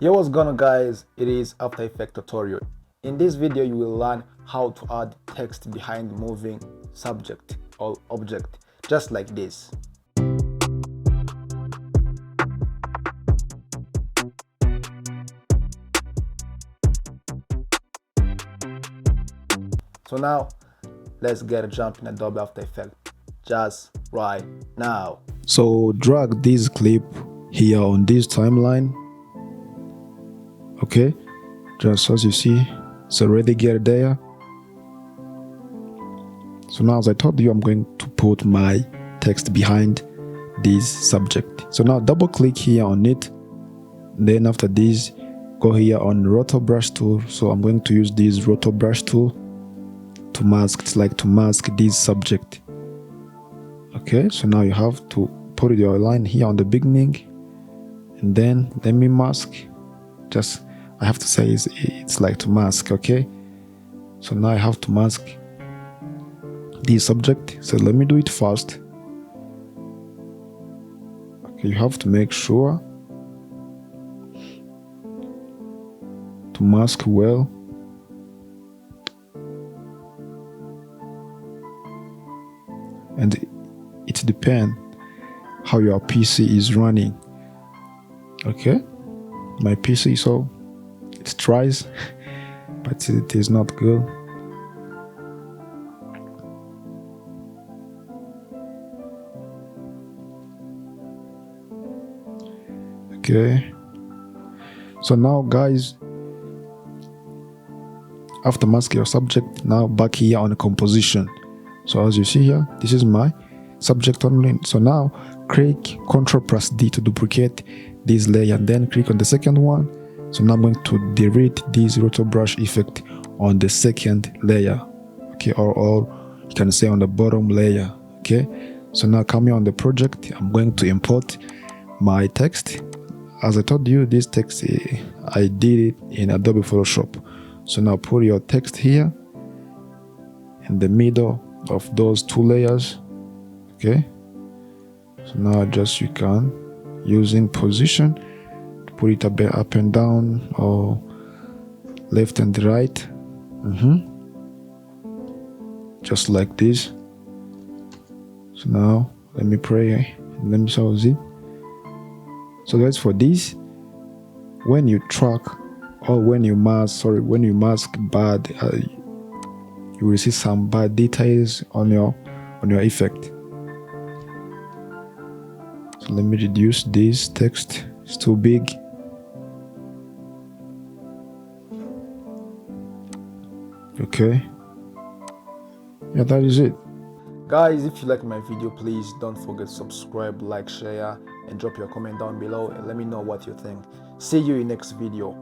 Yo, what's going on, guys? It is After Effects tutorial. In this video you will learn how to add text behind moving subject or object, just like this. So now let's get a jump in Adobe After Effects just right now. So drag this clip here on this timeline. Okay, just as you see, it's already get there. So now, as I told you, I'm going to put my text behind this subject. So now double click here on it. Then after this, go here on rotor brush tool. So I'm going to use this rotor brush tool to mask. It's like to mask this subject. Okay, so now you have to put your line here on the beginning, and then let me mask. Just I have to say it's like to mask. Okay, so now I have to mask this subject. So let me do it fast. Okay, you have to make sure to mask well. And it depends how your PC is running. Okay, my PC, so it tries, but it is not good. Okay, so now guys, after masking your subject, now back here on the composition. So as you see here, this is my subject only. So now click Ctrl+D to duplicate this layer, and then click on the second one. So now I'm going to delete this rotor brush effect on the second layer. Okay, or you can say on the bottom layer. Okay, so now come here on the project. I'm going to import my text. As I told you, this text I did it in Adobe Photoshop. So now put your text here in the middle of those two layers. Okay, so now just you can using position to put it a bit up and down or left and right. Just like this. So now let me pray, let me solve it. So guys, for this, when you track or when you mask bad, you will see some bad details on your effect. So let me reduce this text, it's too big. Okay, yeah, that is it. Guys, if you like my video, please don't forget to subscribe, like, share, and drop your comment down below and let me know what you think. See you in next video.